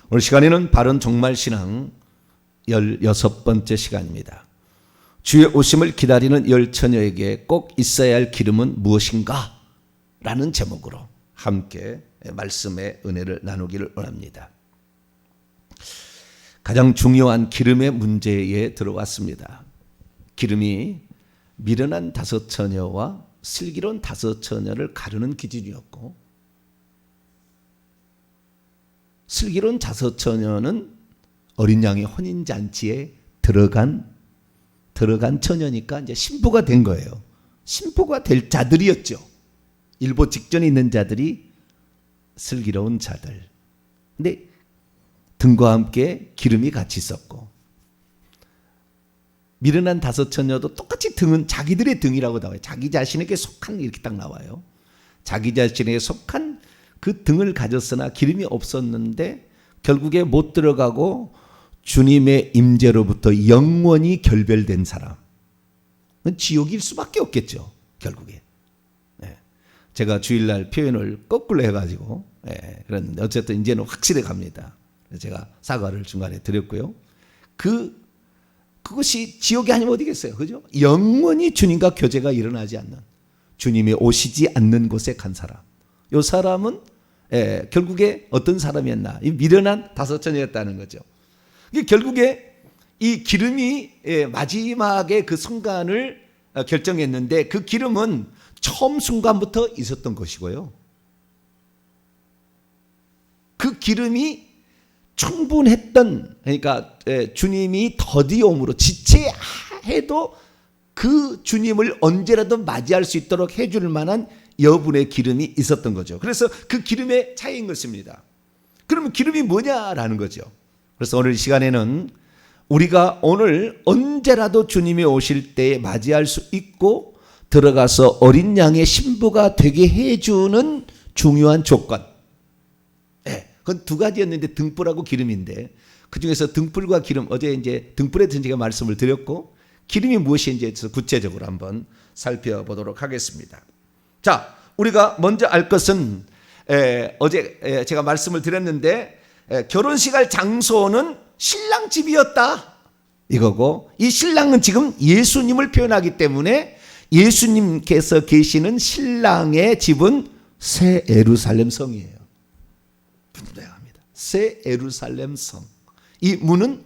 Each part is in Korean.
오늘 시간에는 바른 종말신앙 16번째 시간입니다. 주의 오심을 기다리는 열 처녀에게 꼭 있어야 할 기름은 무엇인가? 라는 제목으로 함께 말씀의 은혜를 나누기를 원합니다. 가장 중요한 기름의 문제에 들어왔습니다. 기름이 미련한 다섯 처녀와 슬기로운 다섯 처녀를 가르는 기준이었고, 슬기로운 다섯 처녀는 어린 양의 혼인잔치에 들어간 처녀니까 이제 신부가 된 거예요. 신부가 될 자들이었죠. 일보 직전에 있는 자들이 슬기로운 자들. 근데 등과 함께 기름이 같이 있었고, 미련한 다섯 처녀도 똑같이 등은 자기들의 등이라고 나와요. 자기 자신에게 속한, 이렇게 딱 나와요. 자기 자신에게 속한 그 등을 가졌으나 기름이 없었는데 결국에 못 들어가고 주님의 임재로부터 영원히 결별된 사람, 지옥일 수밖에 없겠죠, 결국에. 제가 주일날 표현을 거꾸로 해가지고, 그런데 어쨌든 이제는 확실해 갑니다. 제가 사과를 중간에 드렸고요. 그것이 지옥이 아니면 어디겠어요, 그죠? 영원히 주님과 교제가 일어나지 않는, 주님이 오시지 않는 곳에 간 사람. 이 사람은 결국에 어떤 사람이었나? 이 미련한 다섯 처녀였다는 거죠. 결국에 이 기름이 마지막에 그 순간을 결정했는데, 그 기름은 처음 순간부터 있었던 것이고요. 그 기름이 충분했던, 그러니까 주님이 더디 오므로 지체해도 그 주님을 언제라도 맞이할 수 있도록 해줄 만한 여분의 기름이 있었던 거죠. 그래서 그 기름의 차이인 것입니다. 그러면 기름이 뭐냐라는 거죠. 그래서 오늘 이 시간에는 우리가 오늘 언제라도 주님이 오실 때에 맞이할 수 있고 들어가서 어린 양의 신부가 되게 해주는 중요한 조건. 그건 두 가지였는데 등불하고 기름인데, 그 중에서 등불과 기름, 어제 이제 등불에 대해서 제가 말씀을 드렸고, 기름이 무엇인지에 대해서 구체적으로 한번 살펴보도록 하겠습니다. 자, 우리가 먼저 알 것은 어제 제가 말씀을 드렸는데, 결혼식 할 장소는 신랑 집이었다 이거고, 이 신랑은 지금 예수님을 표현하기 때문에 예수님께서 계시는 신랑의 집은 새 예루살렘 성이에요. 분명합니다. 새 예루살렘 성. 이 문은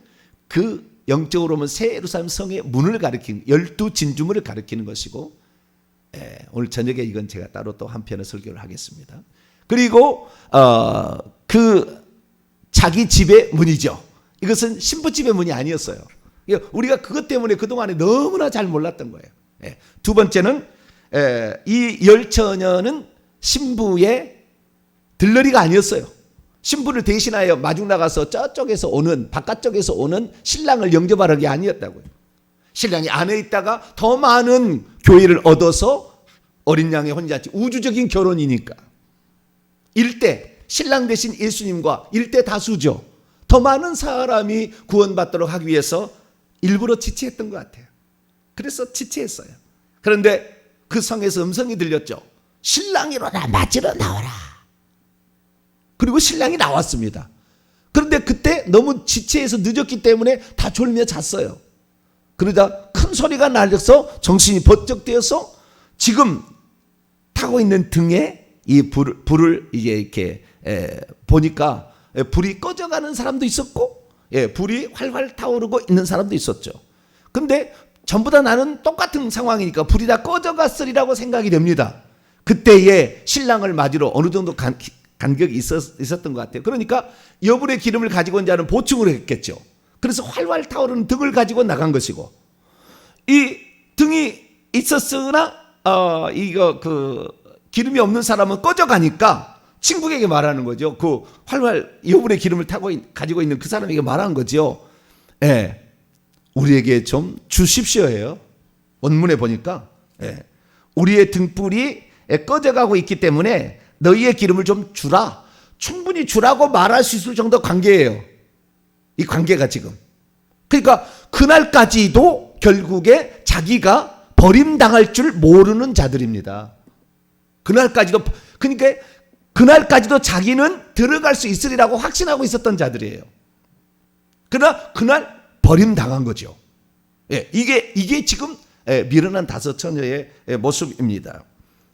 그 영적으로 보면 새 예루살렘 성의 문을 가리키는, 12진주문을 가리키는 것이고, 오늘 저녁에 이건 제가 따로 또 한편의 설교를 하겠습니다. 그리고 그 자기 집의 문이죠. 이것은 신부 집의 문이 아니었어요. 우리가 그것 때문에 그동안에 너무나 잘 몰랐던 거예요. 두 번째는 이 열처녀는 신부의 들러리가 아니었어요. 신부를 대신하여 마중 나가서 저쪽에서 오는, 바깥쪽에서 오는 신랑을 영접하는 게 아니었다고요. 신랑이 안에 있다가 더 많은 교회를 얻어서 어린 양의 혼인잔치, 우주적인 결혼이니까 일대, 신랑 대신 예수님과 일대 다수죠. 더 많은 사람이 구원받도록 하기 위해서 일부러 지체했던 것 같아요. 그래서 지체했어요. 그런데 그 성에서 음성이 들렸죠. 신랑이로다 맞으러 나와라. 그리고 신랑이 나왔습니다. 그런데 그때 너무 지체해서 늦었기 때문에 다 졸며 잤어요. 그러다 큰 소리가 날려서 정신이 번쩍 되어서 지금 타고 있는 등에 이 불을 이제 이렇게 보니까 불이 꺼져가는 사람도 있었고, 불이 활활 타오르고 있는 사람도 있었죠. 근데 전부 다 나는 똑같은 상황이니까 불이 다 꺼져갔으리라고 생각이 됩니다. 그때에 신랑을 맞으러 어느 정도 간격이 있었던 것 같아요. 그러니까 여분의 기름을 가지고 온 자는 보충을 했겠죠. 그래서 활활 타오르는 등을 가지고 나간 것이고, 이 등이 있었으나 기름이 없는 사람은 꺼져가니까 친구에게 말하는 거죠. 그 활활 여분의 기름을 가지고 있는 그 사람에게 말한 거죠. 우리에게 좀 주십시오예요. 원문에 보니까 우리의 등불이 꺼져가고 있기 때문에 너희의 기름을 좀 주라. 충분히 주라고 말할 수 있을 정도 관계예요. 이 관계가 지금. 그러니까 그날까지도 결국에 자기가 버림당할 줄 모르는 자들입니다. 그날까지도, 그러니까 그날까지도 자기는 들어갈 수 있으리라고 확신하고 있었던 자들이에요. 그러나 그날 버림당한 거죠. 예, 이게 지금 미련한 다섯 처녀의 모습입니다.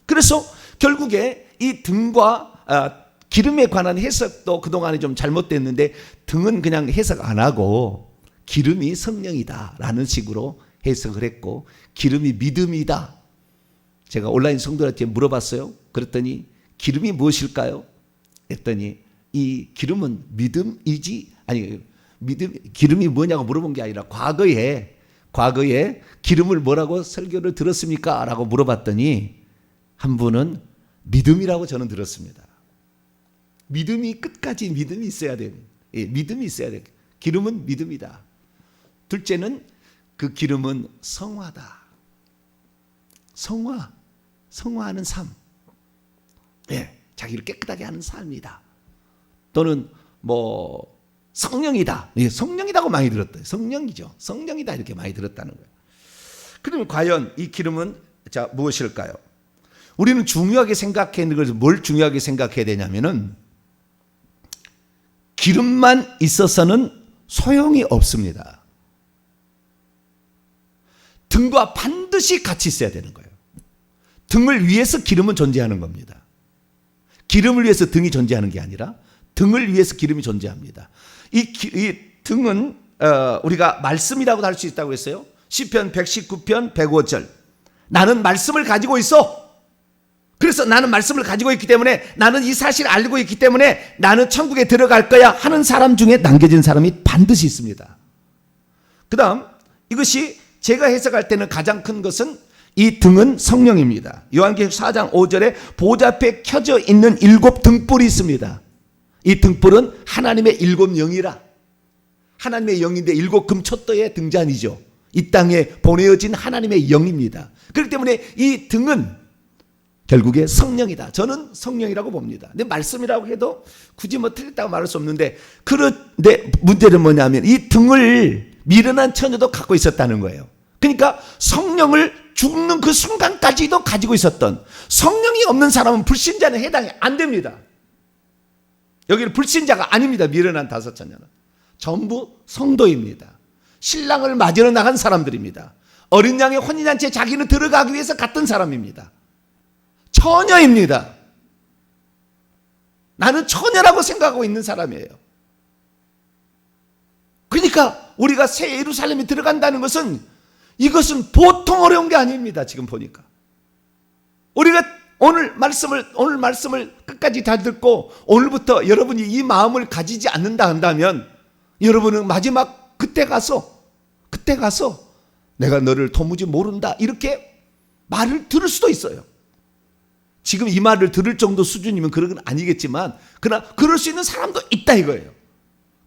그래서 결국에 이 등과 기름에 관한 해석도 그동안에 좀 잘못됐는데, 등은 그냥 해석 안 하고 기름이 성령이다라는 식으로 해석을 했고, 기름이 믿음이다. 제가 온라인 성도들한테 물어봤어요. 그랬더니 기름이 무엇일까요? 했더니 이 기름은 믿음이지, 아니 기름이 뭐냐고 물어본 게 아니라 과거에 기름을 뭐라고 설교를 들었습니까? 라고 물어봤더니 한 분은 믿음이라고 저는 들었습니다. 믿음이 끝까지 믿음이 있어야 돼요. 예, 믿음이 있어야 돼요. 기름은 믿음이다. 둘째는 그 기름은 성화다. 성화하는 삶. 예, 자기를 깨끗하게 하는 삶이다. 또는 뭐 성령이다. 예, 성령이라고 많이 들었대요. 성령이죠. 성령이다 이렇게 많이 들었다는 거예요. 그러면 과연 이 기름은 자 무엇일까요? 우리는 중요하게 생각해야 되는 것을 뭘 중요하게 생각해야 되냐면은 기름만 있어서는 소용이 없습니다. 등과 반드시 같이 있어야 되는 거예요. 등을 위해서 기름은 존재하는 겁니다. 기름을 위해서 등이 존재하는 게 아니라 등을 위해서 기름이 존재합니다. 이 등은 우리가 말씀이라고도 할 수 있다고 했어요. 시편 119편 105절. 나는 말씀을 가지고 있어. 그래서 나는 말씀을 가지고 있기 때문에, 나는 이 사실을 알고 있기 때문에 나는 천국에 들어갈 거야 하는 사람 중에 남겨진 사람이 반드시 있습니다. 그 다음 이것이 제가 해석할 때는 가장 큰 것은 이 등은 성령입니다. 요한계시록 4장 5절에 보좌 앞에 켜져 있는 7 등불이 있습니다. 이 등불은 하나님의 7 영이라, 하나님의 영인데 7 금촛도의 등잔이죠. 이 땅에 보내어진 하나님의 영입니다. 그렇기 때문에 이 등은 결국에 성령이다. 저는 성령이라고 봅니다. 근데 말씀이라고 해도 굳이 뭐 틀렸다고 말할 수 없는데, 그런데 문제는 뭐냐면 이 등을 미련한 처녀도 갖고 있었다는 거예요. 그러니까 성령을 죽는 그 순간까지도 가지고 있었던, 성령이 없는 사람은 불신자는 해당이 안 됩니다. 여기는 불신자가 아닙니다. 미련한 다섯 처녀는 전부 성도입니다. 신랑을 맞으러 나간 사람들입니다. 어린 양의 혼인잔치에 자기는 들어가기 위해서 갔던 사람입니다. 처녀입니다. 나는 처녀라고 생각하고 있는 사람이에요. 그러니까 우리가 새 예루살렘에 들어간다는 것은, 이것은 보통 어려운 게 아닙니다. 지금 보니까 우리가 오늘 말씀을 끝까지 다 듣고 오늘부터 여러분이 이 마음을 가지지 않는다 한다면, 여러분은 마지막 그때 가서 내가 너를 도무지 모른다 이렇게 말을 들을 수도 있어요. 지금 이 말을 들을 정도 수준이면 그런 건 아니겠지만, 그러나 그럴 수 있는 사람도 있다 이거예요.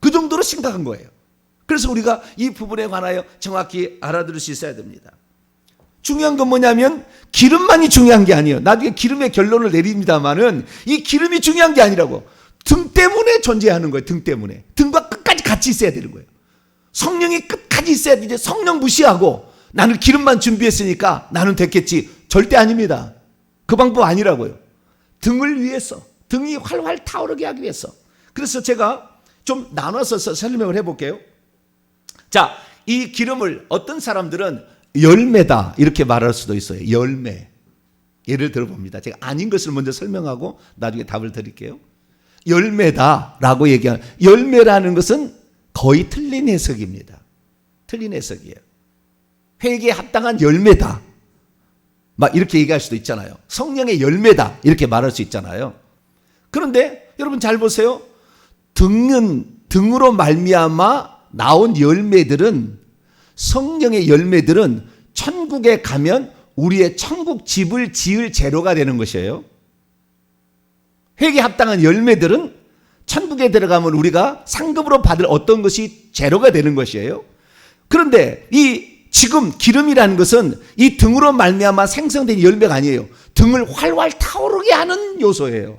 그 정도로 심각한 거예요. 그래서 우리가 이 부분에 관하여 정확히 알아들을 수 있어야 됩니다. 중요한 건 뭐냐면 기름만이 중요한 게 아니에요. 나중에 기름의 결론을 내립니다만은 이 기름이 중요한 게 아니라고. 등 때문에 존재하는 거예요. 등 때문에. 등과 끝까지 같이 있어야 되는 거예요. 성령이 끝까지 있어야 되는데, 성령 무시하고 나는 기름만 준비했으니까 나는 됐겠지. 절대 아닙니다. 그 방법 아니라고요. 등을 위해서, 등이 활활 타오르게 하기 위해서. 그래서 제가 좀 나눠서 설명을 해볼게요. 자, 이 기름을 어떤 사람들은 열매다 이렇게 말할 수도 있어요. 열매. 예를 들어봅니다. 제가 아닌 것을 먼저 설명하고 나중에 답을 드릴게요. 열매다라고 얘기하는, 열매라는 것은 거의 틀린 해석입니다. 틀린 해석이에요. 회개에 합당한 열매다, 막 이렇게 얘기할 수도 있잖아요. 성령의 열매다 이렇게 말할 수 있잖아요. 그런데 여러분 잘 보세요. 등으로 말미암아 나온 열매들은, 성령의 열매들은 천국에 가면 우리의 천국 집을 지을 재료가 되는 것이에요. 회개에 합당한 열매들은 천국에 들어가면 우리가 상급으로 받을 어떤 것이 재료가 되는 것이에요. 그런데 이 지금 기름이라는 것은 이 등으로 말미암아 생성된 열매가 아니에요. 등을 활활 타오르게 하는 요소예요.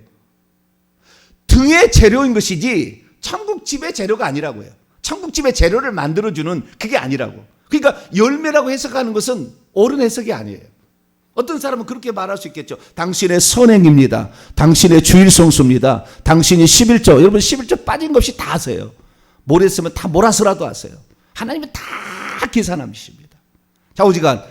등의 재료인 것이지 천국집의 재료가 아니라고요. 천국집의 재료를 만들어주는 그게 아니라고. 그러니까 열매라고 해석하는 것은 옳은 해석이 아니에요. 어떤 사람은 그렇게 말할 수 있겠죠. 당신의 선행입니다. 당신의 주일 성수입니다. 당신이 11조, 여러분 11조 빠진 것 없이 다 하세요. 몰았으면 다 몰아서라도 하세요. 하나님은 다 계산하십니다. 좌우지간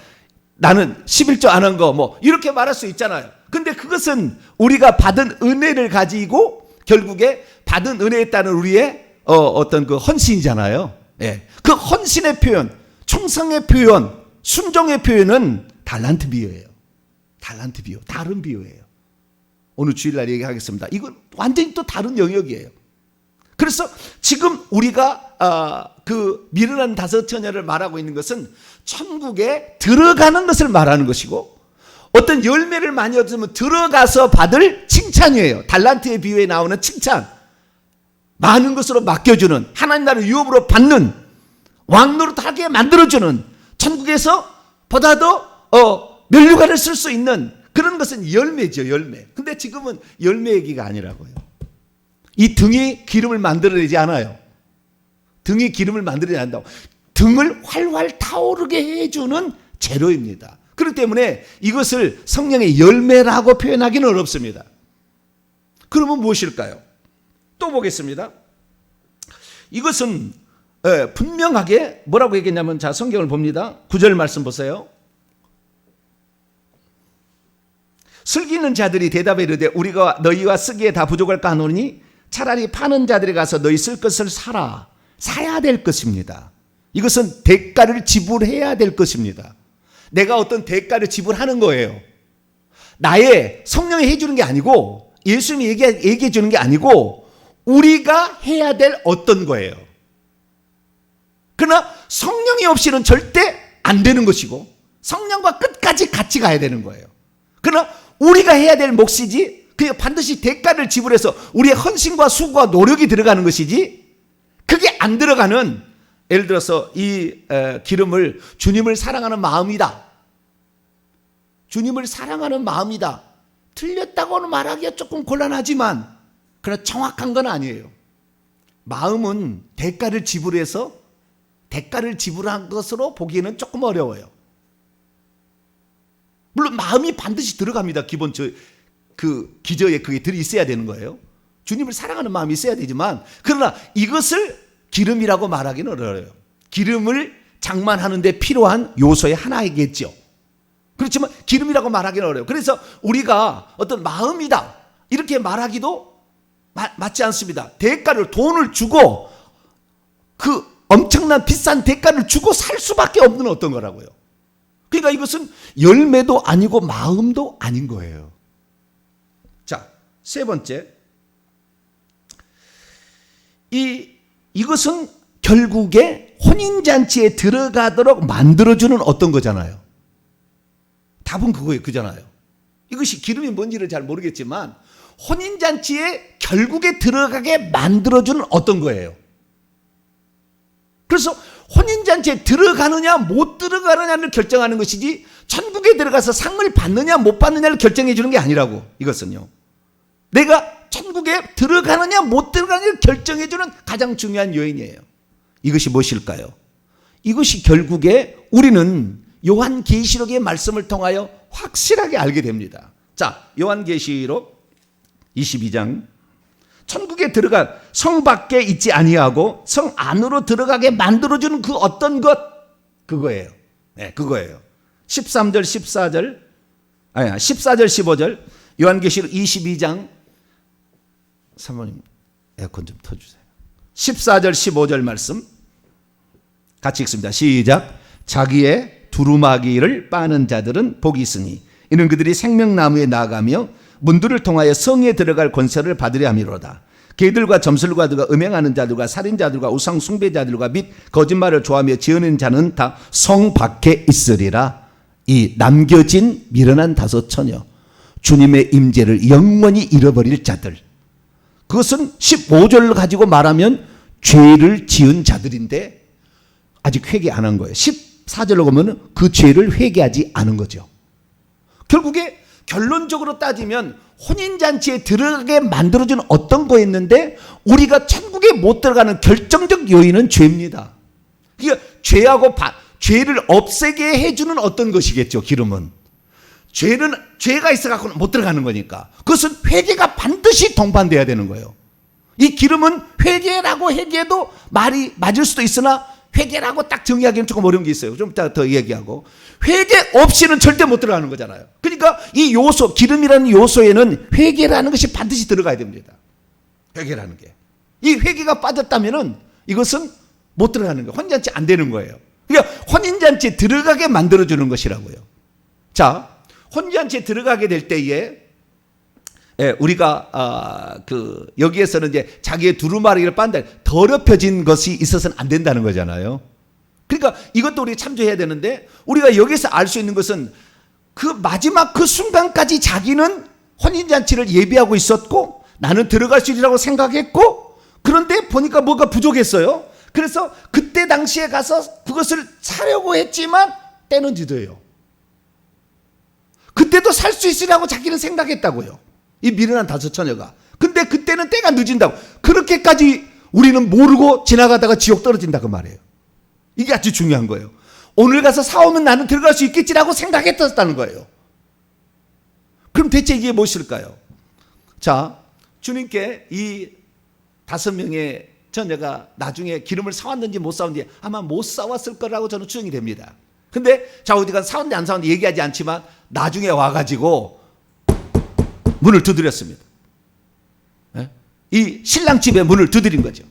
나는 11조 안 한 거 뭐 이렇게 말할 수 있잖아요. 근데 그것은 우리가 받은 은혜를 가지고 결국에 받은 은혜에 따른 우리의 어떤 그 헌신이잖아요. 예. 그 헌신의 표현, 충성의 표현, 순종의 표현은 달란트 비유예요. 달란트 비유, 다른 비유예요. 오늘 주일날 얘기하겠습니다. 이건 완전히 또 다른 영역이에요. 그래서 지금 우리가 그 미련한 다섯 처녀를 말하고 있는 것은 천국에 들어가는 것을 말하는 것이고, 어떤 열매를 많이 얻으면 들어가서 받을 칭찬이에요. 달란트의 비유에 나오는 칭찬, 많은 것으로 맡겨주는, 하나님 나라를 유업으로 받는, 왕노릇하게 만들어주는, 천국에서 보다 더 면류관을 쓸 수 있는 그런 것은 열매죠, 열매. 근데 지금은 열매 얘기가 아니라고요. 이 등이 기름을 만들어내지 않아요. 등이 기름을 만들어내지 않는다고. 등을 활활 타오르게 해주는 재료입니다. 그렇기 때문에 이것을 성령의 열매라고 표현하기는 어렵습니다. 그러면 무엇일까요? 또 보겠습니다. 이것은 분명하게 뭐라고 얘기했냐면, 자, 성경을 봅니다. 9절 말씀 보세요. 슬기는 자들이 대답해 이르되 우리가 너희와 쓰기에 다 부족할까 하노니 차라리 파는 자들이 가서 너희 쓸 것을 사야 될 것입니다. 이것은 대가를 지불해야 될 것입니다. 내가 어떤 대가를 지불하는 거예요. 나의 성령이 해주는 게 아니고, 예수님이 얘기해 주는 게 아니고, 우리가 해야 될 어떤 거예요. 그러나 성령이 없이는 절대 안 되는 것이고, 성령과 끝까지 같이 가야 되는 거예요. 그러나 우리가 해야 될 몫이지, 그게 반드시 대가를 지불해서 우리의 헌신과 수고와 노력이 들어가는 것이지, 그게 안 들어가는, 예를 들어서 이 기름을 주님을 사랑하는 마음이다, 주님을 사랑하는 마음이다, 틀렸다고는 말하기가 조금 곤란하지만 그러나 정확한 건 아니에요. 마음은 대가를 지불해서 대가를 지불한 것으로 보기에는 조금 어려워요. 물론 마음이 반드시 들어갑니다. 기본 그 기저에 그게 들어 있어야 되는 거예요. 주님을 사랑하는 마음이 있어야 되지만, 그러나 이것을 기름이라고 말하기는 어려워요. 기름을 장만하는 데 필요한 요소의 하나이겠죠. 그렇지만 기름이라고 말하기는 어려워요. 그래서 우리가 어떤 마음이다 이렇게 말하기도 맞지 않습니다. 대가를, 돈을 주고, 그 엄청난 비싼 대가를 주고 살 수밖에 없는 어떤 거라고요. 그러니까 이것은 열매도 아니고 마음도 아닌 거예요. 자, 세 번째, 이것은 결국에 혼인잔치에 들어가도록 만들어주는 어떤 거잖아요. 답은 그거잖아요. 이것이 기름이 뭔지를 잘 모르겠지만 혼인잔치에 결국에 들어가게 만들어주는 어떤 거예요. 그래서 혼인잔치에 들어가느냐 못 들어가느냐를 결정하는 것이지, 천국에 들어가서 상을 받느냐 못 받느냐를 결정해 주는 게 아니라고. 이것은요, 내가 천국에 들어가느냐 못 들어가느냐를 결정해 주는 가장 중요한 요인이에요. 이것이 무엇일까요? 이것이 결국에 우리는 요한계시록의 말씀을 통하여 확실하게 알게 됩니다. 자, 요한계시록 22장. 천국에 들어간, 성 밖에 있지 아니하고 성 안으로 들어가게 만들어주는 그 어떤 것, 그거예요. 네, 그거예요. 13절 14절 15절 요한계시록 22장. 사모님 에어컨 좀 터주세요. 14절 15절 말씀 같이 읽습니다. 시작. 자기의 두루마기를 빠는 자들은 복이 있으니 이는 그들이 생명나무에 나아가며 문들을 통하여 성에 들어갈 권세를 받으려 함이로다. 개들과 점술가들과 음행하는 자들과 살인자들과 우상 숭배자들과 및 거짓말을 좋아하며 지어낸 자는 다 성 밖에 있으리라. 이 남겨진 미련한 다섯 처녀, 주님의 임재를 영원히 잃어버릴 자들, 그것은 15절을 가지고 말하면 죄를 지은 자들인데 아직 회개 안 한 거예요. 14절로 보면 그 죄를 회개하지 않은 거죠. 결국에 결론적으로 따지면 혼인잔치에 들어가게 만들어준 어떤 거였는데, 우리가 천국에 못 들어가는 결정적 요인은 죄입니다. 그러니까 죄를 없애게 해주는 어떤 것이겠죠. 기름은 죄가 있어갖고는 못 들어가는 거니까. 그것은 회개가 반드시 동반돼야 되는 거예요. 이 기름은 회개라고 얘기해도 말이 맞을 수도 있으나 회개라고 딱 정의하기는 조금 어려운 게 있어요. 좀 이따 더 얘기하고. 회개 없이는 절대 못 들어가는 거잖아요. 그러니까 이 요소, 기름이라는 요소에는 회개라는 것이 반드시 들어가야 됩니다. 회개라는 게. 이 회개가 빠졌다면은 이것은 못 들어가는 거예요. 혼인잔치 안 되는 거예요. 그러니까 혼인잔치에 들어가게 만들어주는 것이라고요. 자, 혼인잔치에 들어가게 될 때에 우리가 여기에서는 이제 자기의 두루마리를 빤다 더럽혀진 것이 있어서는 안 된다는 거잖아요. 그러니까 이것도 우리 참조해야 되는데 우리가 여기서 알 수 있는 것은 그 마지막 그 순간까지 자기는 혼인잔치를 예비하고 있었고 나는 들어갈 수 있리라고 생각했고 그런데 보니까 뭐가 부족했어요. 그래서 그때 당시에 가서 그것을 사려고 했지만 때는 늦어요. 그때도 살 수 있으라고 자기는 생각했다고요. 이 미련한 다섯 처녀가. 근데 그때는 때가 늦은다고. 그렇게까지 우리는 모르고 지나가다가 지옥 떨어진다 그 말이에요. 이게 아주 중요한 거예요. 오늘 가서 사오면 나는 들어갈 수 있겠지라고 생각했었다는 거예요. 그럼 대체 이게 무엇일까요? 자, 주님께 이 5명의 처녀가 나중에 기름을 사왔는지 못 사왔는지 아마 못 사왔을 거라고 저는 추정이 됩니다. 근데 자, 어디가 사왔는지 안 사왔는지 얘기하지 않지만 나중에 와가지고 문을 두드렸습니다. 이 신랑 집의 문을 두드린 거죠.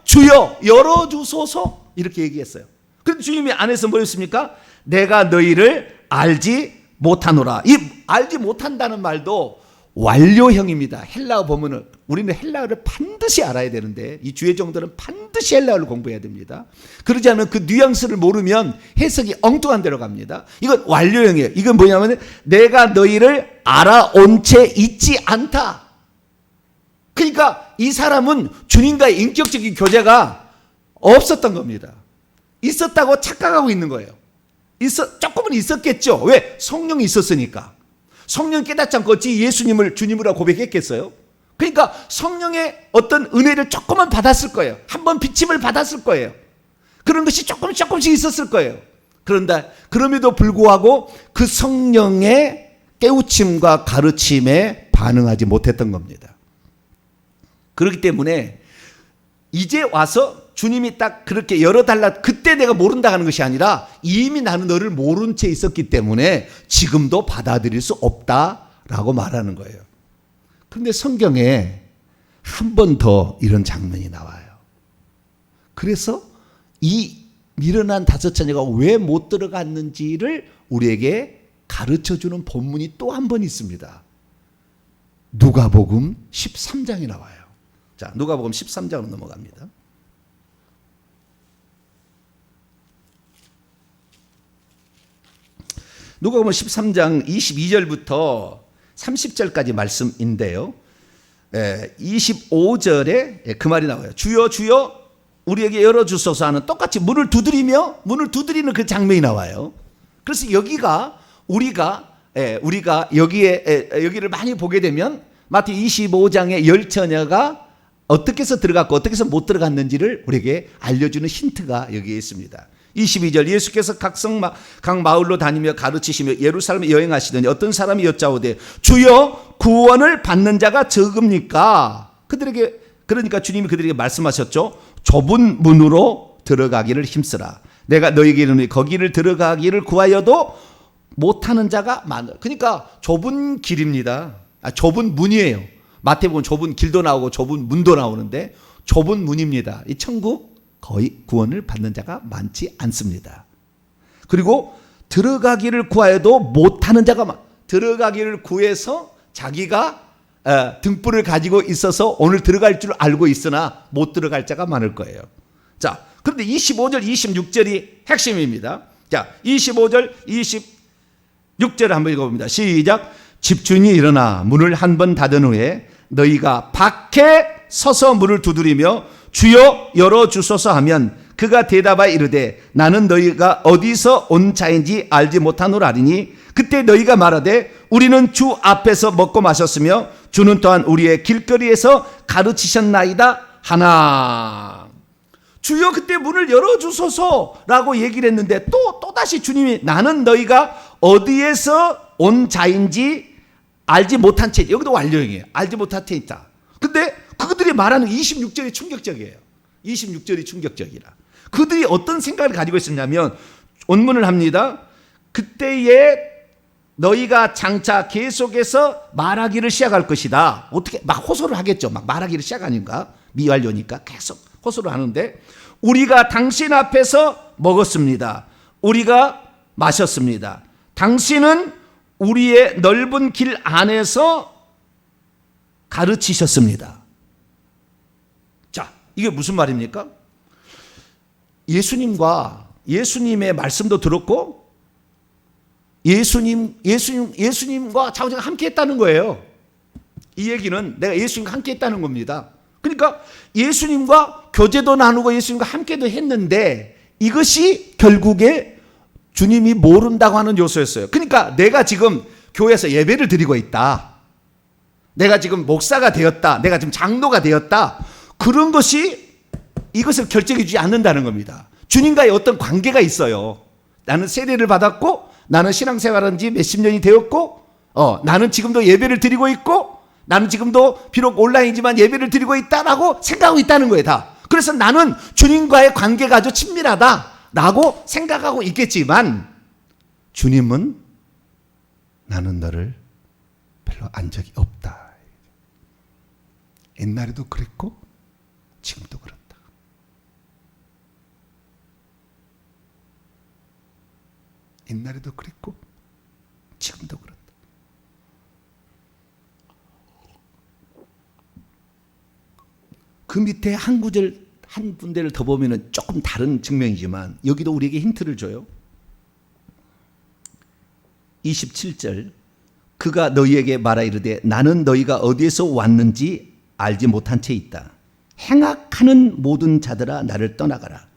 주여 열어주소서 이렇게 얘기했어요. 그런데 주님이 안에서 뭐였습니까? 내가 너희를 알지 못하노라. 이 알지 못한다는 말도 완료형입니다. 헬라어 보면은 우리는 헬라어를 반드시 알아야 되는데 이 주의 정도는 반드시 헬라어를 공부해야 됩니다. 그러지 않으면 그 뉘앙스를 모르면 해석이 엉뚱한 데로 갑니다. 이건 완료형이에요. 이건 뭐냐면 내가 너희를 알아온 채 있지 않다. 그러니까 이 사람은 주님과의 인격적인 교제가 없었던 겁니다. 있었다고 착각하고 있는 거예요. 조금은 있었겠죠. 왜? 성령이 있었으니까. 성령 깨닫지 않고 어찌 예수님을 주님으로 고백했겠어요? 그러니까 성령의 어떤 은혜를 조금은 받았을 거예요. 한번 비침을 받았을 거예요. 그런 것이 조금씩 있었을 거예요. 그럼에도 불구하고 그 성령의 깨우침과 가르침에 반응하지 못했던 겁니다. 그렇기 때문에 이제 와서 주님이 딱 그렇게 열어달라 그때 내가 모른다 하는 것이 아니라 이미 나는 너를 모른 채 있었기 때문에 지금도 받아들일 수 없다라고 말하는 거예요. 그런데 성경에 한 번 더 이런 장면이 나와요. 그래서 이 미련한 5처녀가 왜 못 들어갔는지를 우리에게 가르쳐주는 본문이 또 한 번 있습니다. 누가복음 13장이 나와요. 자, 누가복음 13장으로 넘어갑니다. 누가복음 13장 22절부터 30절까지 말씀인데요. 25절에 그 말이 나와요. 주여 주여 우리에게 열어주소서 하는 똑같이 문을 두드리는 그 장면이 나와요. 그래서 여기가 우리가 여기를 많이 보게 되면 마태 25장의 10처녀가 어떻게 해서 들어갔고 어떻게 해서 못 들어갔는지를 우리에게 알려주는 힌트가 여기에 있습니다. 22절 예수께서 각 마을로 다니며 가르치시며 예루살렘에 여행하시더니 어떤 사람이 여짜오되 주여 구원을 받는 자가 적읍니까? 그러니까 주님이 그들에게 말씀하셨죠. 좁은 문으로 들어가기를 힘쓰라. 내가 너희에게 이르노니 거기를 들어가기를 구하여도 못하는 자가 많으라. 그러니까 좁은 길입니다. 좁은 문이에요. 마태복음 좁은 길도 나오고 좁은 문도 나오는데 좁은 문입니다. 이 천국 거의 구원을 받는 자가 많지 않습니다. 그리고 들어가기를 구하여도 못하는 자가 들어가기를 구해서 자기가 등불을 가지고 있어서 오늘 들어갈 줄 알고 있으나 못 들어갈 자가 많을 거예요. 자, 그런데 25절 26절이 핵심입니다. 자, 25절 26절을 한번 읽어봅니다. 시작. 집주인이 일어나 문을 한 번 닫은 후에 너희가 밖에 서서 문을 두드리며 주여 열어주소서 하면 그가 대답하여 이르되 나는 너희가 어디서 온 자인지 알지 못하노라 하리니 그때 너희가 말하되 우리는 주 앞에서 먹고 마셨으며 주는 또한 우리의 길거리에서 가르치셨나이다 하나. 주여 그때 문을 열어주소서라고 얘기를 했는데 또다시 주님이 나는 너희가 어디에서 온 자인지 알지 못한 채, 여기도 완료형이에요. 알지 못한 채 있다. 근데 그들이 말하는 26절이 충격적이에요. 26절이 충격적이라. 그들이 어떤 생각을 가지고 있었냐면 원문을 합니다. 그때에 너희가 장차 계속해서 말하기를 시작할 것이다. 어떻게 막 호소를 하겠죠. 막 말하기를 시작하니까 미완료니까 계속 호소를 하는데 우리가 당신 앞에서 먹었습니다. 우리가 마셨습니다. 당신은 우리의 넓은 길 안에서 가르치셨습니다. 자, 이게 무슨 말입니까? 예수님의 말씀도 들었고 예수님과 자우지가 함께 했다는 거예요. 이 얘기는 내가 예수님과 함께 했다는 겁니다. 그러니까 예수님과 교제도 나누고 예수님과 함께도 했는데 이것이 결국에 주님이 모른다고 하는 요소였어요. 그러니까 내가 지금 교회에서 예배를 드리고 있다. 내가 지금 목사가 되었다. 내가 지금 장로가 되었다. 그런 것이 이것을 결정해 주지 않는다는 겁니다. 주님과의 어떤 관계가 있어요. 나는 세례를 받았고 나는 신앙생활한 지 몇십 년이 되었고 나는 지금도 예배를 드리고 있고 나는 지금도 비록 온라인이지만 예배를 드리고 있다라고 생각하고 있다는 거예요. 다. 그래서 나는 주님과의 관계가 아주 친밀하다라고 생각하고 있겠지만 주님은 나는 너를 별로 안 적이 없다. 옛날에도 그랬고 지금도 그렇다. 옛날에도 그랬고 지금도 그렇다. 그 밑에 한 구절 한 군데를 더 보면은 조금 다른 증명이지만 여기도 우리에게 힌트를 줘요. 27절 그가 너희에게 말하 이르되 나는 너희가 어디에서 왔는지 알지 못한 채 있다. 행악하는 모든 자들아 나를 떠나가라.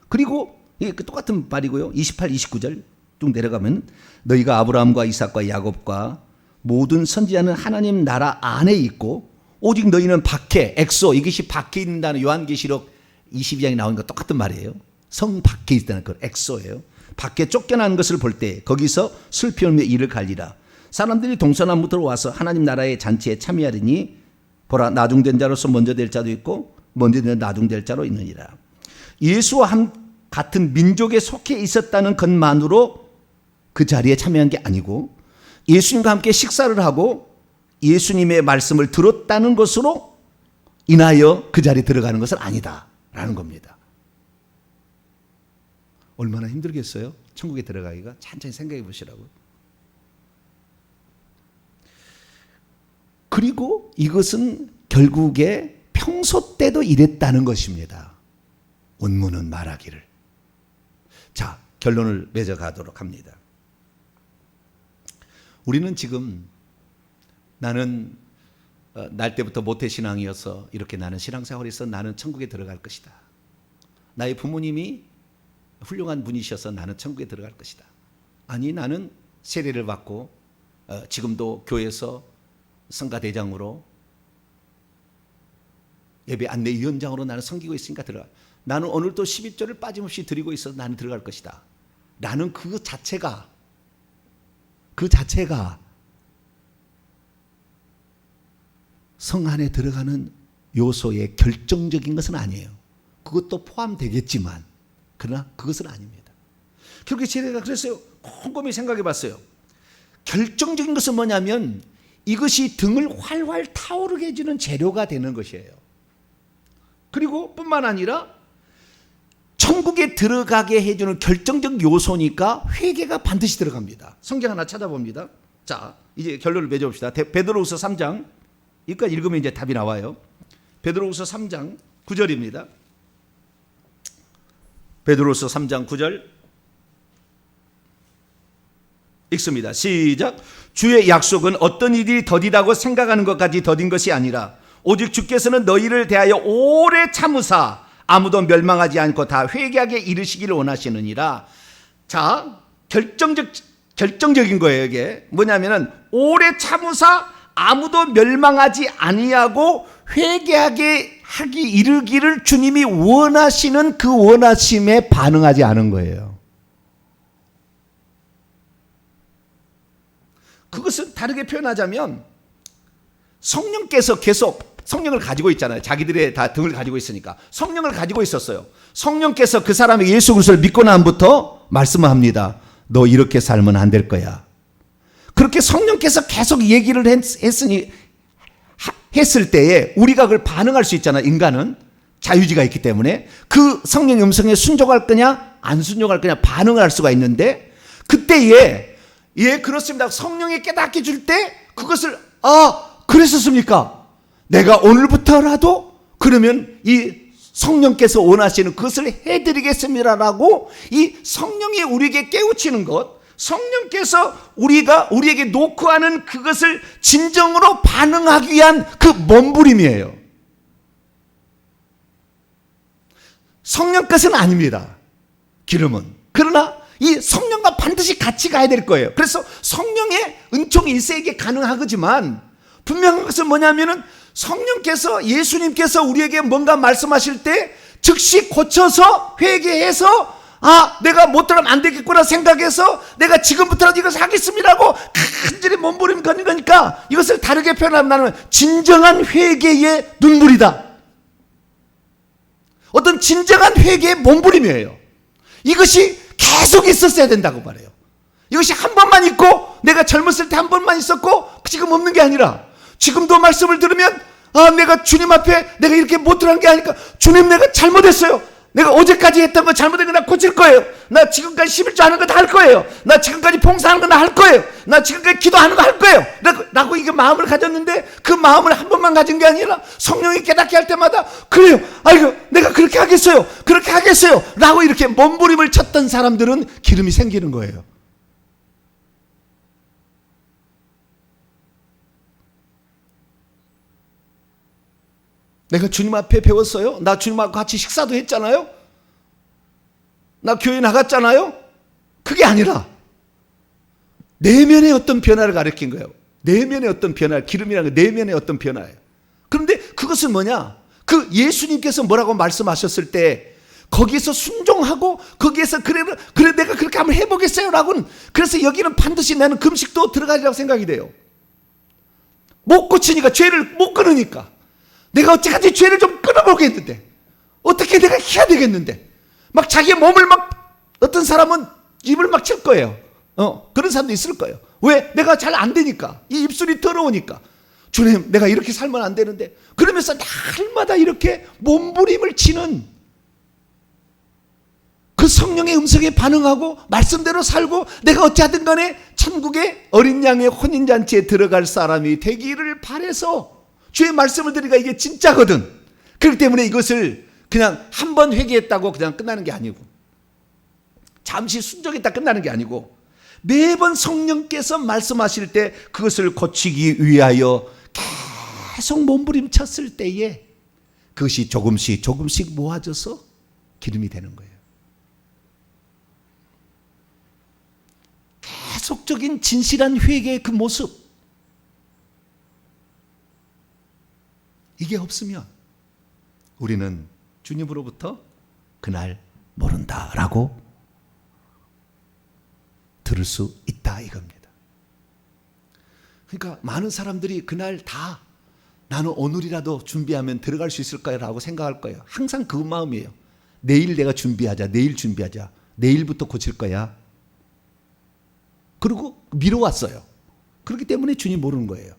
그리고 이게 똑같은 말이고요. 28, 29절 쭉 내려가면 너희가 아브라함과 이삭과 야곱과 모든 선지자는 하나님 나라 안에 있고 오직 너희는 밖에 엑소 이것이 밖에 있다는 요한계시록 22장에 나오는 거 똑같은 말이에요. 성 밖에 있다는 그 엑소예요. 밖에 쫓겨난 것을 볼 때 거기서 슬피 울며 이를 갈리라. 사람들이 동서남북으로 와서 하나님 나라의 잔치에 참여하리니 보라 나중된 자로서 먼저 될 자도 있고 먼저 될 나중될 자로 있느니라. 예수와 같은 민족에 속해 있었다는 것만으로 그 자리에 참여한 게 아니고 예수님과 함께 식사를 하고 예수님의 말씀을 들었다는 것으로 인하여 그 자리에 들어가는 것은 아니다라는 겁니다. 얼마나 힘들겠어요? 천국에 들어가기가. 천천히 생각해 보시라고. 그리고 이것은 결국에 평소 때도 이랬다는 것입니다. 원문은 말하기를. 자, 결론을 맺어가도록 합니다. 우리는 지금 나는 날 때부터 모태신앙이어서 이렇게 나는 신앙생활에서 나는 천국에 들어갈 것이다. 나의 부모님이 훌륭한 분이셔서 나는 천국에 들어갈 것이다. 아니 나는 세례를 받고 지금도 교회에서 성가대장으로 예배 안내위원장으로 나는 섬기고 있으니까 들어가. 나는 오늘도 11조를 빠짐없이 드리고 있어서 나는 들어갈 것이다. 나는 그 자체가 성 안에 들어가는 요소의 결정적인 것은 아니에요. 그것도 포함되겠지만 그러나 그것은 아닙니다. 결국에 제가 그랬어요. 곰곰이 생각해 봤어요. 결정적인 것은 뭐냐면 이것이 등을 활활 타오르게 해주는 재료가 되는 것이에요. 그리고 뿐만 아니라 천국에 들어가게 해주는 결정적 요소니까 회개가 반드시 들어갑니다. 성경 하나 찾아봅니다. 자, 이제 결론을 맺어봅시다. 베드로후서 3장 여기까지 읽으면 이제 답이 나와요. 베드로후서 3장 9절입니다. 베드로후서 3장 9절 읽습니다. 시작. 주의 약속은 어떤 일이 더디다고 생각하는 것까지 더딘 것이 아니라 오직 주께서는 너희를 대하여 오래 참으사 아무도 멸망하지 않고 다 회개하게 이르시기를 원하시느니라. 자, 결정적인 거예요. 이게 뭐냐면은 오래 참으사 아무도 멸망하지 아니하고 회개하게 하기 이르기를 주님이 원하시는 그 원하심에 반응하지 않은 거예요. 그것은 다르게 표현하자면 성령께서 계속 성령을 가지고 있잖아요. 자기들의 다 등을 가지고 있으니까 성령을 가지고 있었어요. 성령께서 그 사람이 예수 그리스도를 믿고 난부터 말씀합니다. 너 이렇게 살면 안 될 거야. 그렇게 성령께서 계속 얘기를 했을 때에 우리가 그걸 반응할 수 있잖아. 인간은 자유지가 있기 때문에 그 성령의 음성에 순종할 거냐 안 순종할 거냐 반응을 할 수가 있는데, 그때에 그렇습니다. 성령이 깨닫게 줄 때 그것을 그랬었습니까? 내가 오늘부터라도 그러면 이 성령께서 원하시는 그것을 해드리겠습니다라고 이 성령이 우리에게 깨우치는 것, 성령께서 우리에게 놓고 하는 그것을 진정으로 반응하기 위한 그 몸부림이에요. 성령 것은 아닙니다. 기름은. 그러나 이 성령과 반드시 같이 가야 될 거예요. 그래서 성령의 은총이 일세에게 가능하지만 분명한 것은 뭐냐면은 성령께서 예수님께서 우리에게 뭔가 말씀하실 때 즉시 고쳐서 회개해서 내가 못 들으면 안 되겠구나 생각해서 내가 지금부터라도 이것을 하겠습니다라고 간절히 몸부림 거는 거니까, 이것을 다르게 표현하면 진정한 회개의 눈물이다. 어떤 진정한 회개의 몸부림이에요. 이것이 계속 있었어야 된다고 말해요. 이것이 한 번만 있고 내가 젊었을 때 한 번만 있었고 지금 없는 게 아니라, 지금도 말씀을 들으면 내가 주님 앞에 내가 이렇게 못 들어간 게 아니까, 주님 내가 잘못했어요. 내가 어제까지 했던 거 잘못된 거 나 고칠 거예요. 나 지금까지 11조 하는 거 다 할 거예요. 나 지금까지 봉사하는 거 다 할 거예요. 나 지금까지 기도하는 거 할 거예요. 라고 이게 마음을 가졌는데, 그 마음을 한 번만 가진 게 아니라 성령이 깨닫게 할 때마다 그래요. 아이고 내가 그렇게 하겠어요. 그렇게 하겠어요. 라고 이렇게 몸부림을 쳤던 사람들은 기름이 생기는 거예요. 내가 주님 앞에 배웠어요. 나 주님하고 같이 식사도 했잖아요. 나 교회 나갔잖아요. 그게 아니라 내면의 어떤 변화를 가리킨 거예요. 내면의 어떤 변화, 기름이라는 게 내면의 어떤 변화예요. 그런데 그것은 뭐냐? 그 예수님께서 뭐라고 말씀하셨을 때 거기에서 순종하고 거기에서 그래 내가 그렇게 한번 해보겠어요 라고는, 그래서 여기는 반드시 나는 금식도 들어가리라고 생각이 돼요. 못 고치니까, 죄를 못 끊으니까 내가 어찌까지 죄를 좀 끊어보겠는데, 어떻게 내가 해야 되겠는데, 막 자기의 몸을 막, 어떤 사람은 입을 막 칠 거예요. 그런 사람도 있을 거예요. 왜? 내가 잘 안 되니까. 이 입술이 더러우니까. 주님 내가 이렇게 살면 안 되는데, 그러면서 날마다 이렇게 몸부림을 치는 그 성령의 음성에 반응하고 말씀대로 살고, 내가 어찌하든 간에 천국의 어린 양의 혼인잔치에 들어갈 사람이 되기를 바라서 주의 말씀을 드리니까 이게 진짜거든. 그렇기 때문에 이것을 그냥 한 번 회개했다고 그냥 끝나는 게 아니고, 잠시 순종했다 끝나는 게 아니고, 매번 성령께서 말씀하실 때 그것을 고치기 위하여 계속 몸부림쳤을 때에 그것이 조금씩 모아져서 기름이 되는 거예요. 계속적인 진실한 회개의 그 모습, 이게 없으면 우리는 주님으로부터 그날 모른다라고 들을 수 있다 이겁니다. 그러니까 많은 사람들이 그날 다 나는 오늘이라도 준비하면 들어갈 수 있을 거라고 생각할 거예요. 항상 그 마음이에요. 내일 내가 내일 준비하자. 내일부터 고칠 거야. 그리고 미뤄왔어요. 그렇기 때문에 주님 모르는 거예요.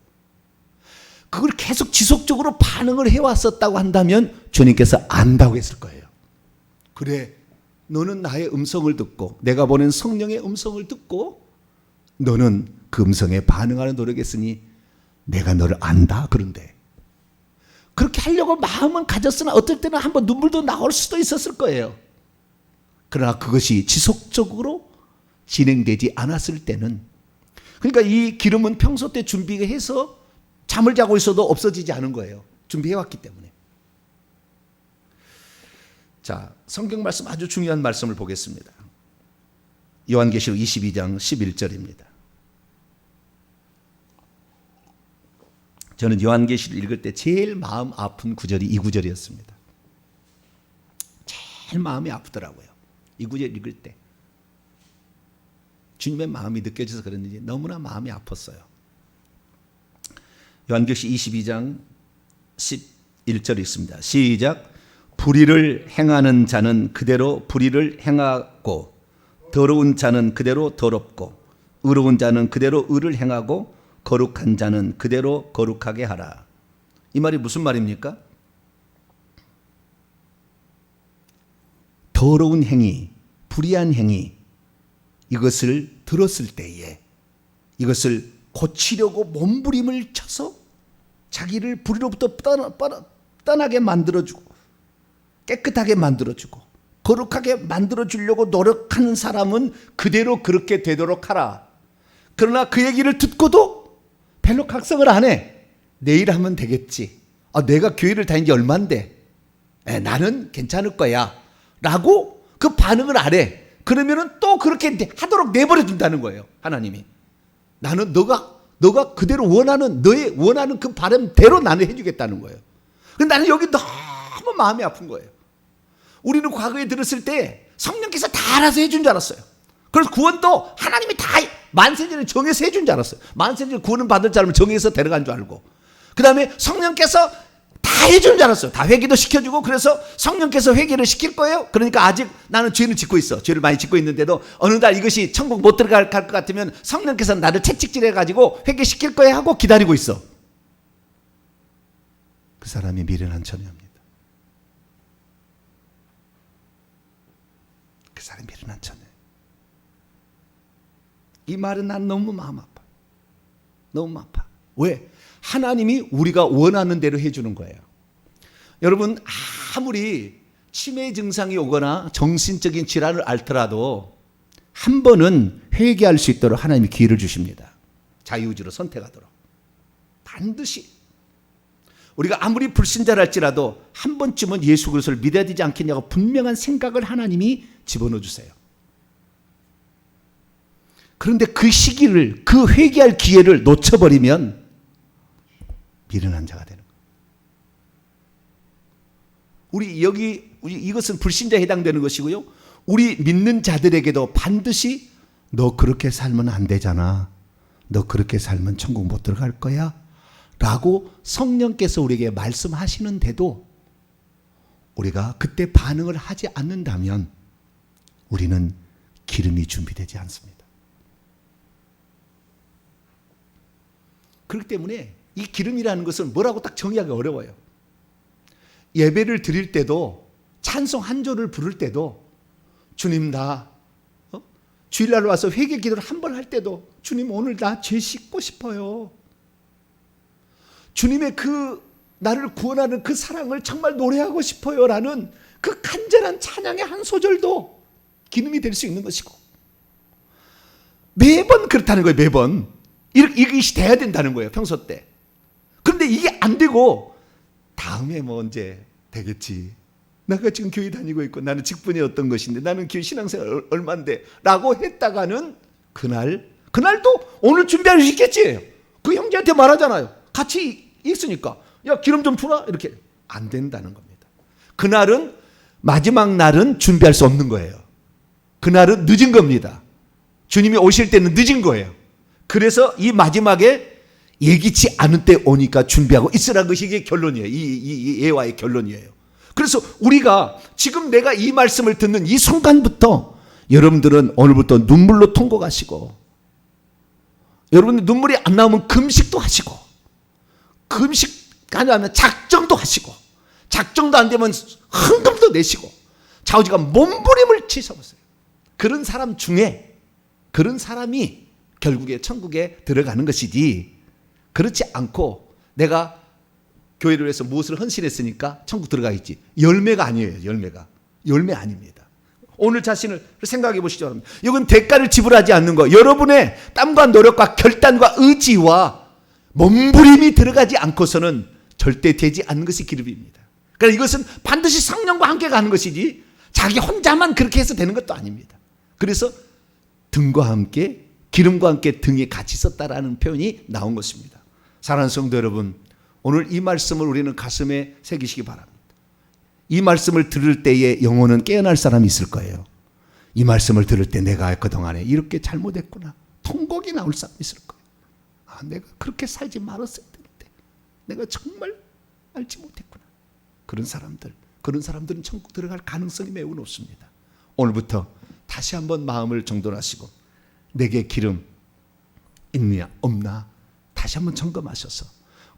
그걸 계속 지속적으로 반응을 해왔었다고 한다면 주님께서 안다고 했을 거예요. 그래, 너는 나의 음성을 듣고 내가 보낸 성령의 음성을 듣고 너는 그 음성에 반응하는 노력했으니 내가 너를 안다. 그런데 그렇게 하려고 마음은 가졌으나 어떨 때는 한번 눈물도 나올 수도 있었을 거예요. 그러나 그것이 지속적으로 진행되지 않았을 때는, 그러니까 이 기름은 평소 때 준비해서 잠을 자고 있어도 없어지지 않은 거예요. 준비해왔기 때문에. 자, 성경 말씀 아주 중요한 말씀을 보겠습니다. 요한계시록 22장 11절입니다. 저는 요한계시를 읽을 때 제일 마음 아픈 구절이 이 구절이었습니다. 제일 마음이 아프더라고요. 이 구절 읽을 때. 주님의 마음이 느껴져서 그랬는지 너무나 마음이 아팠어요. 요한계시록 22장 11절 있습니다. 시작. 불의를 행하는 자는 그대로 불의를 행하고 더러운 자는 그대로 더럽고 의로운 자는 그대로 의를 행하고 거룩한 자는 그대로 거룩하게 하라. 이 말이 무슨 말입니까? 더러운 행위, 불의한 행위, 이것을 들었을 때에 이것을 고치려고 몸부림을 쳐서 자기를 불의로부터 떠나게 만들어주고 깨끗하게 만들어주고 거룩하게 만들어주려고 노력하는 사람은 그대로 그렇게 되도록 하라. 그러나 그 얘기를 듣고도 별로 각성을 안 해. 내일 하면 되겠지. 내가 교회를 다닌 지 얼만데 나는 괜찮을 거야 라고 그 반응을 안 해. 그러면은 또 그렇게 하도록 내버려 둔다는 거예요. 하나님이. 나는 너가 그대로 원하는 너의 원하는 그 바람대로 나는 해주겠다는 거예요. 근데 나는 여기 너무 마음이 아픈 거예요. 우리는 과거에 들었을 때 성령께서 다 알아서 해준 줄 알았어요. 그래서 구원도 하나님이 다 만세전에 정해서 해준 줄 알았어요. 만세전에 구원을 받을 줄 알면 정해서 데려간 줄 알고, 그 다음에 성령께서 다 해준 줄 알았어요. 다 회개도 시켜주고. 그래서 성령께서 회개를 시킬 거예요. 그러니까 아직 나는 죄를 짓고 있어. 죄를 많이 짓고 있는데도 어느 날 이것이 천국 못 들어갈 것 같으면 성령께서 나를 채찍질해가지고 회개시킬 거야 하고 기다리고 있어. 그 사람이 미련한 처녀입니다. 그 사람이 미련한 처녀. 이 말은 난 너무 마음 아파. 너무 아파. 왜? 하나님이 우리가 원하는 대로 해주는 거예요. 여러분, 아무리 치매 증상이 오거나 정신적인 질환을 앓더라도 한 번은 회개할 수 있도록 하나님이 기회를 주십니다. 자유의지로 선택하도록. 반드시. 우리가 아무리 불신자랄지라도 한 번쯤은 예수 그리스도를 믿어야 되지 않겠냐고 분명한 생각을 하나님이 집어넣어 주세요. 그런데 그 시기를, 그 회개할 기회를 놓쳐버리면 미련한 자가 되는 거예요. 이것은 불신자에 해당되는 것이고요. 우리 믿는 자들에게도 반드시 너 그렇게 살면 안 되잖아. 너 그렇게 살면 천국 못 들어갈 거야. 라고 성령께서 우리에게 말씀하시는데도 우리가 그때 반응을 하지 않는다면 우리는 기름이 준비되지 않습니다. 그렇기 때문에 이 기름이라는 것은 뭐라고 딱 정의하기 어려워요. 예배를 드릴 때도 찬송 한 절을 부를 때도 주님 나 주일날 와서 회개 기도를 한 번 할 때도 주님 오늘 나 죄 씻고 싶어요. 주님의 그 나를 구원하는 그 사랑을 정말 노래하고 싶어요 라는 그 간절한 찬양의 한 소절도 기름이 될 수 있는 것이고, 매번 그렇다는 거예요. 매번 이것이 돼야 된다는 거예요. 평소 때. 그런데 이게 안 되고 다음에 뭐 언제 되겠지. 내가 지금 교회 다니고 있고 나는 직분이 어떤 것인데 나는 교회 신앙생활 얼마인데 라고 했다가는 그날도 오늘 준비할 수 있겠지. 그 형제한테 말하잖아요. 같이 있으니까 야 기름 좀 부라 이렇게 안 된다는 겁니다. 그날은 마지막 날은 준비할 수 없는 거예요. 그날은 늦은 겁니다. 주님이 오실 때는 늦은 거예요. 그래서 이 마지막에 예기치 않은 때 오니까 준비하고 있으라는 것이 이게 결론이에요. 이 예화의 결론이에요. 그래서 우리가 지금 내가 이 말씀을 듣는 이 순간부터 여러분들은 오늘부터 눈물로 통곡하시고, 여러분들 눈물이 안 나오면 금식도 하시고, 금식 안 하면 작정도 하시고, 작정도 안 되면 헌금도 내시고, 좌우지가 몸부림을 치셔보세요. 그런 사람 중에 그런 사람이 결국에 천국에 들어가는 것이지, 그렇지 않고 내가 교회를 위해서 무엇을 헌신했으니까 천국 들어가겠지. 열매가 아니에요. 열매 아닙니다. 오늘 자신을 생각해 보시죠. 여러분. 이건 대가를 지불하지 않는 거. 여러분의 땀과 노력과 결단과 의지와 몸부림이 들어가지 않고서는 절대 되지 않는 것이 기름입니다. 그러니까 이것은 반드시 성령과 함께 가는 것이지 자기 혼자만 그렇게 해서 되는 것도 아닙니다. 그래서 등과 함께, 기름과 함께 등에 같이 있었다라는 표현이 나온 것입니다. 사랑하는 성도 여러분, 오늘 이 말씀을 우리는 가슴에 새기시기 바랍니다. 이 말씀을 들을 때에 영혼은 깨어날 사람이 있을 거예요. 이 말씀을 들을 때 내가 그동안에 이렇게 잘못했구나. 통곡이 나올 사람이 있을 거예요. 아, 내가 그렇게 살지 말았어야 되는데 내가 정말 알지 못했구나. 그런 사람들은 천국 들어갈 가능성이 매우 높습니다. 오늘부터 다시 한번 마음을 정돈하시고 내게 기름 있느냐 없나 다시 한번 점검하셔서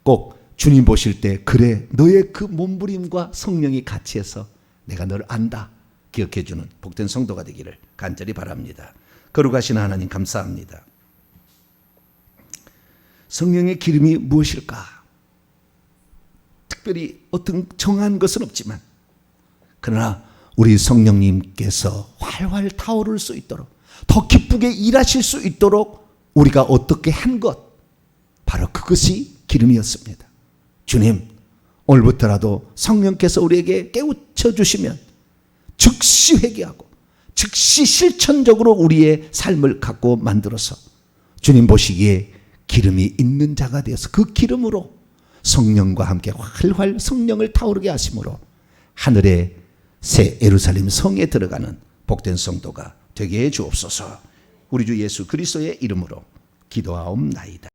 꼭 주님 보실 때 그래 너의 그 몸부림과 성령이 같이 해서 내가 너를 안다 기억해 주는 복된 성도가 되기를 간절히 바랍니다. 거룩하신 하나님 감사합니다. 성령의 기름이 무엇일까? 특별히 어떤 정한 것은 없지만 그러나 우리 성령님께서 활활 타오를 수 있도록 더 기쁘게 일하실 수 있도록 우리가 어떻게 한 것 바로 그것이 기름이었습니다. 주님 오늘부터라도 성령께서 우리에게 깨우쳐 주시면 즉시 회개하고 즉시 실천적으로 우리의 삶을 갖고 만들어서 주님 보시기에 기름이 있는 자가 되어서 그 기름으로 성령과 함께 활활 성령을 타오르게 하심으로 하늘의 새 예루살렘 성에 들어가는 복된 성도가 되게 해 주옵소서. 우리 주 예수 그리스도의 이름으로 기도하옵나이다.